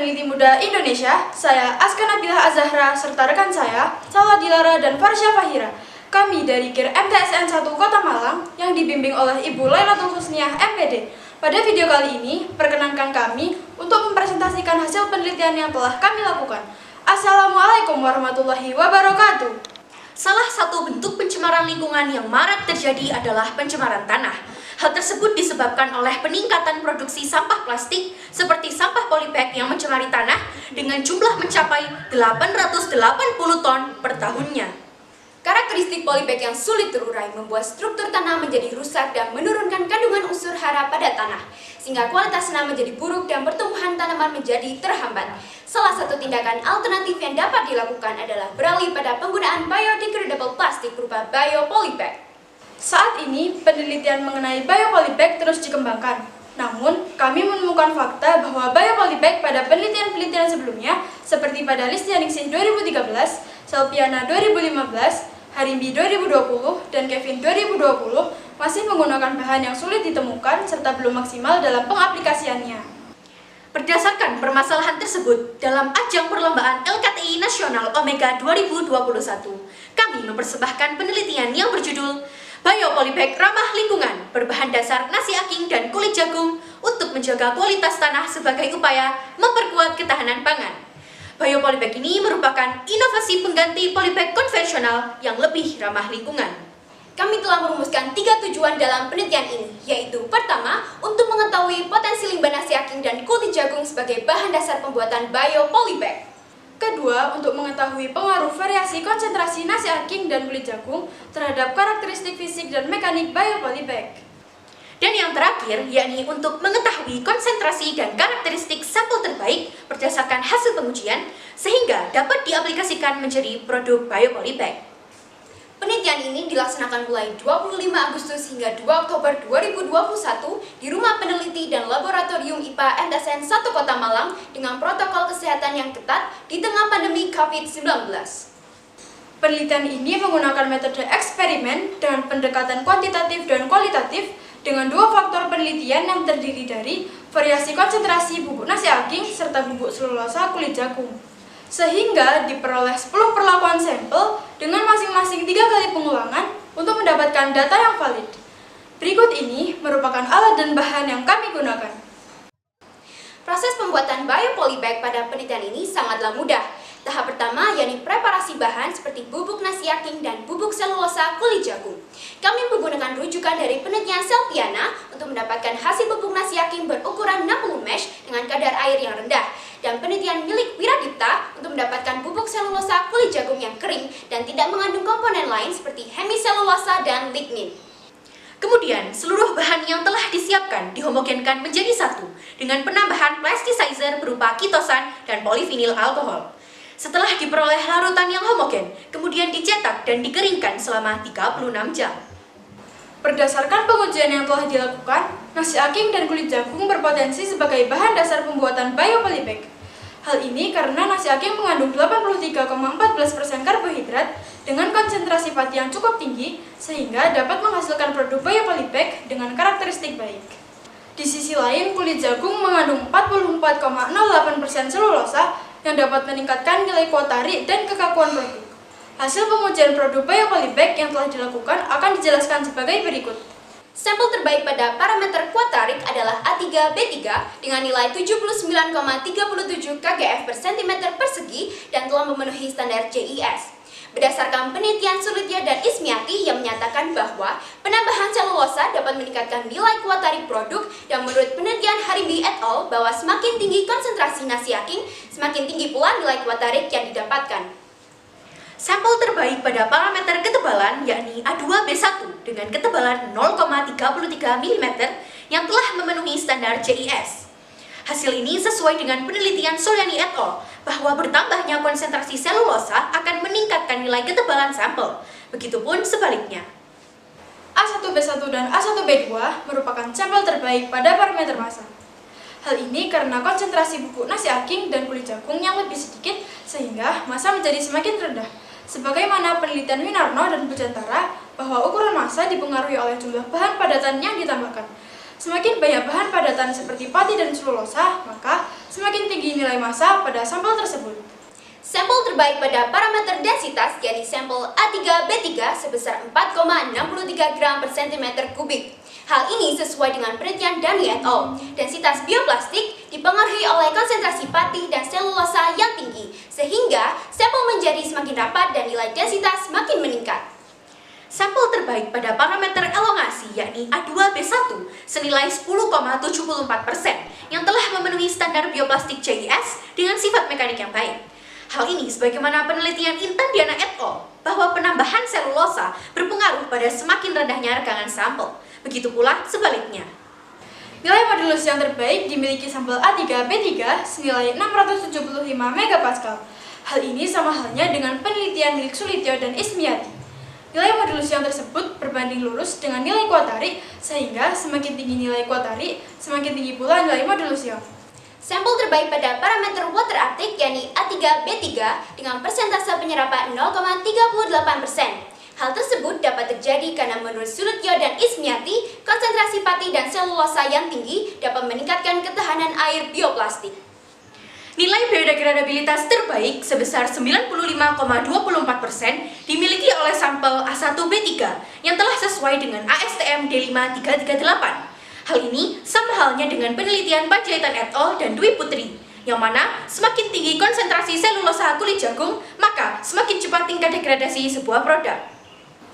Peneliti Muda Indonesia, saya Aska Nabila Azahra serta rekan saya, Salwa Dilara dan Farsya Fahira. Kami dari KIR MTSN 1 Kota Malang yang dibimbing oleh Ibu Lailatul Husniah MPD. Pada video kali ini, perkenankan kami untuk mempresentasikan hasil penelitian yang telah kami lakukan. Assalamualaikum warahmatullahi wabarakatuh. Salah satu bentuk pencemaran lingkungan yang marak terjadi adalah pencemaran tanah. Hal tersebut disebabkan oleh peningkatan produksi sampah plastik seperti sampah polybag yang mencemari tanah dengan jumlah mencapai 880 ton per tahunnya. Karakteristik polybag yang sulit terurai membuat struktur tanah menjadi rusak dan menurunkan kandungan unsur hara pada tanah, sehingga kualitas tanah menjadi buruk dan pertumbuhan tanaman menjadi terhambat. Salah satu tindakan alternatif yang dapat dilakukan adalah beralih pada penggunaan biodegradable plastik berupa biopolybag. Saat ini, penelitian mengenai biopolybag terus dikembangkan. Namun, kami menemukan fakta bahwa biopolybag pada penelitian-penelitian sebelumnya, seperti pada Listianingsih 2013, Selpiana 2015, Harimbi 2020, dan Kevin 2020, masih menggunakan bahan yang sulit ditemukan serta belum maksimal dalam pengaplikasiannya. Berdasarkan permasalahan tersebut, dalam ajang perlombaan LKTI Nasional Omega 2021, kami mempersembahkan penelitian yang berjudul Biopolybag Ramah Lingkungan berbahan dasar nasi aking dan kulit jagung untuk menjaga kualitas tanah sebagai upaya memperkuat ketahanan pangan. Biopolybag ini merupakan inovasi pengganti polybag konvensional yang lebih ramah lingkungan. Kami telah merumuskan 3 tujuan dalam penelitian ini, yaitu pertama, untuk mengetahui potensi limbah nasi aking dan kulit jagung sebagai bahan dasar pembuatan biopolybag. Kedua, untuk mengetahui pengaruh variasi konsentrasi nasi aking dan kulit jagung terhadap karakteristik fisik dan mekanik biopolybag. Dan yang terakhir, yakni untuk mengetahui konsentrasi dan karakteristik sampel terbaik berdasarkan hasil pengujian, sehingga dapat diaplikasikan menjadi produk biopolybag. Penelitian ini dilaksanakan mulai 25 Agustus hingga 2 Oktober 2021 di Rumah Peneliti dan Laboratorium IPA MTSN 1 Kota Malang dengan protokol kesehatan yang ketat di tengah pandemi COVID-19. Penelitian ini menggunakan metode eksperimen dengan pendekatan kuantitatif dan kualitatif dengan 2 faktor penelitian yang terdiri dari variasi konsentrasi bubuk nasi aking serta bubuk selulosa kulit jagung. Sehingga diperoleh 10 perlakuan sampel dengan masing-masing 3 kali pengulangan untuk mendapatkan data yang valid. Berikut ini merupakan alat dan bahan yang kami gunakan. Proses pembuatan biopolybag pada penelitian ini sangatlah mudah. Tahap pertama yakni preparasi bahan seperti bubuk nasi aking dan bubuk selulosa kulit jagung. Kami menggunakan rujukan dari penelitian Selpiana untuk mendapatkan hasil bubuk nasi aking berukuran 60 mesh dengan kadar air yang rendah, dan penelitian milik Wiradipta untuk mendapatkan bubuk selulosa kulit jagung yang kering dan tidak mengandung komponen lain seperti hemiselulosa dan lignin. Kemudian, seluruh bahan yang telah disiapkan dihomogenkan menjadi satu dengan penambahan plasticizer berupa kitosan dan polivinil alkohol. Setelah diperoleh larutan yang homogen, kemudian dicetak dan dikeringkan selama 36 jam. Berdasarkan pengujian yang telah dilakukan, nasi aking dan kulit jagung berpotensi sebagai bahan dasar pembuatan biopolybag. Hal ini karena nasi aking mengandung 83,14% karbohidrat dengan konsentrasi fat yang cukup tinggi, sehingga dapat menghasilkan produk biopolybag dengan karakteristik baik. Di sisi lain, kulit jagung mengandung 44,08% selulosa yang dapat meningkatkan nilai kuatari dan kekakuan produk. Hasil pengujian produk biopolybag yang telah dilakukan akan dijelaskan sebagai berikut. Sampel terbaik pada parameter kuatarik adalah A3-B3 dengan nilai 79,37 kgf per cm persegi dan telah memenuhi standar JIS. Berdasarkan penelitian Sulitya dan Ismiati yang menyatakan bahwa penambahan selulosa dapat meningkatkan nilai kuatarik produk, dan menurut penelitian Harimbi et al. Bahwa semakin tinggi konsentrasi nasi aking, semakin tinggi pula nilai kuatarik yang didapatkan. Sampel terbaik pada parameter ketebalan yakni A2-B1 dengan ketebalan 0,33 mm yang telah memenuhi standar JIS. Hasil ini sesuai dengan penelitian Solyani et al. Bahwa bertambahnya konsentrasi selulosa akan meningkatkan nilai ketebalan sampel. Begitupun sebaliknya. A1-B1 dan A1-B2 merupakan sampel terbaik pada parameter massa. Hal ini karena konsentrasi bubuk nasi aking dan kulit jagung yang lebih sedikit sehingga massa menjadi semakin rendah. Sebagaimana penelitian Winarno dan Bujantara bahwa ukuran massa dipengaruhi oleh jumlah bahan padatan yang ditambahkan. semakin banyak bahan padatan seperti pati dan selulosa, maka semakin tinggi nilai massa pada sampel tersebut. Sampel terbaik pada parameter densitas yakni sampel A3B3 sebesar 4,63 gram per cm kubik. Hal ini sesuai dengan penelitian Dani et al. Densitas bioplastik dipengaruhi oleh konsentrasi pati dan selulosa yang tinggi, sehingga sampel menjadi semakin rapat dan nilai densitas semakin meningkat. Sampel terbaik pada parameter elongasi yakni A2B1 senilai 10,74% yang telah memenuhi standar bioplastik CIS dengan sifat mekanik yang baik. Hal ini sebagaimana penelitian Intan Diana et al. Bahwa penambahan selulosa berpengaruh pada semakin rendahnya rekakan sampel. Begitu pula sebaliknya. Nilai modulus yang terbaik dimiliki sampel A3B3 senilai 675 MPa. Hal ini sama halnya dengan penelitian milik Sulityo dan Ismiati. Nilai modulus yang tersebut berbanding lurus dengan nilai kuatari, sehingga semakin tinggi nilai kuatari, semakin tinggi pula nilai modulusnya. Sampel terbaik pada parameter water uptake yakni A3B3 dengan persentase penyerapan 0,38%. Hal tersebut dapat terjadi karena menurut Sulityo dan Ismiati, konsentrasi pati dan selulosa yang tinggi dapat meningkatkan ketahanan air bioplastik. Nilai biodegradabilitas terbaik sebesar 95,24% dimiliki oleh sampel A1B3 yang telah sesuai dengan ASTM D5338. Hal ini sama halnya dengan penelitian Panjaitan et al. Dan Dwi Putri, yang mana semakin tinggi konsentrasi selulosa kulit jagung, maka semakin cepat tingkat degradasi sebuah produk.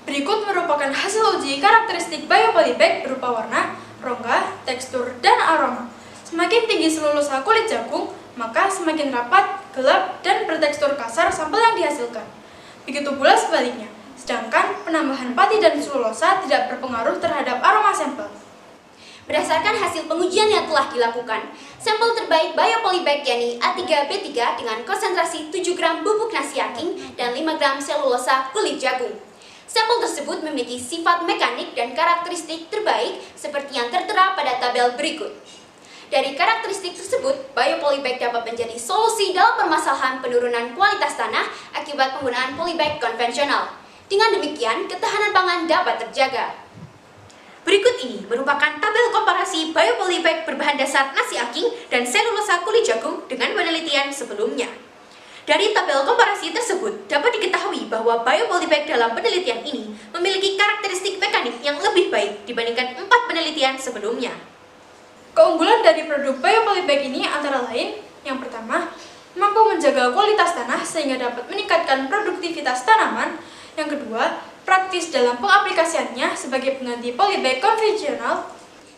Berikut merupakan hasil uji karakteristik biopolybag berupa warna, rongga, tekstur, dan aroma. Semakin tinggi selulosa kulit jagung, maka semakin rapat, gelap, dan bertekstur kasar sampel yang dihasilkan. Begitu pula sebaliknya, sedangkan penambahan pati dan selulosa tidak berpengaruh terhadap aroma sampel. Berdasarkan hasil pengujian yang telah dilakukan, sampel terbaik biopolybag yakni A3B3 dengan konsentrasi 7 gram bubuk nasi aking dan 5 gram selulosa kulit jagung. Sampel tersebut memiliki sifat mekanik dan karakteristik terbaik seperti yang tertera pada tabel berikut. Dari karakteristik tersebut, biopolybag dapat menjadi solusi dalam permasalahan penurunan kualitas tanah akibat penggunaan polybag konvensional. Dengan demikian, ketahanan pangan dapat terjaga. Berikut ini merupakan tabel komparasi biopolybag berbahan dasar nasi aking dan selulosa kulit jagung dengan penelitian sebelumnya. Dari tabel komparasi tersebut, dapat diketahui bahwa biopolybag dalam penelitian ini memiliki karakteristik mekanik yang lebih baik dibandingkan 4 penelitian sebelumnya. Keunggulan dari produk biopolybag ini antara lain, yang pertama, mampu menjaga kualitas tanah sehingga dapat meningkatkan produktivitas tanaman. Yang kedua, praktis dalam pengaplikasiannya sebagai pengganti polybag konvensional.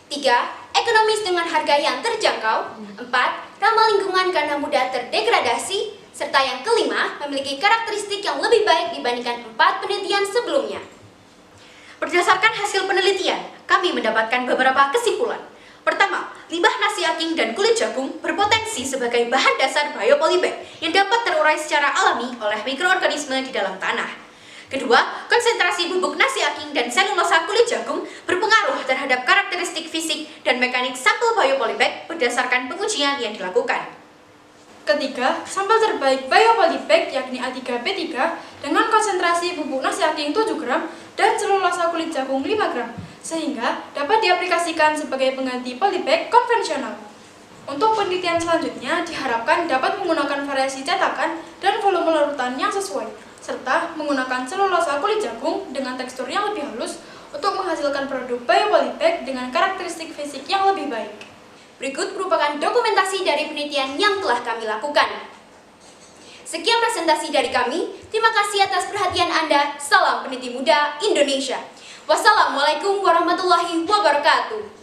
3. Ekonomis dengan harga yang terjangkau. 4. Ramah lingkungan karena mudah terdegradasi. Serta yang kelima, memiliki karakteristik yang lebih baik dibandingkan 4 penelitian sebelumnya. Berdasarkan hasil penelitian, kami mendapatkan beberapa kesimpulan. Pertama, limbah nasi aking dan kulit jagung berpotensi sebagai bahan dasar biopolybag yang dapat terurai secara alami oleh mikroorganisme di dalam tanah. Kedua, konsentrasi bubuk nasi aking dan selulosa kulit jagung berpengaruh terhadap karakteristik fisik dan mekanik sampel biopolybag berdasarkan pengujian yang dilakukan. Ketiga, sampel terbaik biopolybag yakni A3B3 dengan konsentrasi bubuk nasi aking 7 gram dan selulosa kulit jagung 5 gram, sehingga dapat diaplikasikan sebagai pengganti polybag konvensional. Untuk penelitian selanjutnya diharapkan dapat menggunakan variasi cetakan dan volume larutan yang sesuai, serta menggunakan selulosa kulit jagung dengan tekstur yang lebih halus untuk menghasilkan produk biopolybag dengan karakteristik fisik yang lebih baik. Berikut merupakan dokumentasi dari penelitian yang telah kami lakukan. Sekian presentasi dari kami. Terima kasih atas perhatian Anda. Salam peneliti muda Indonesia. Wassalamualaikum warahmatullahi wabarakatuh.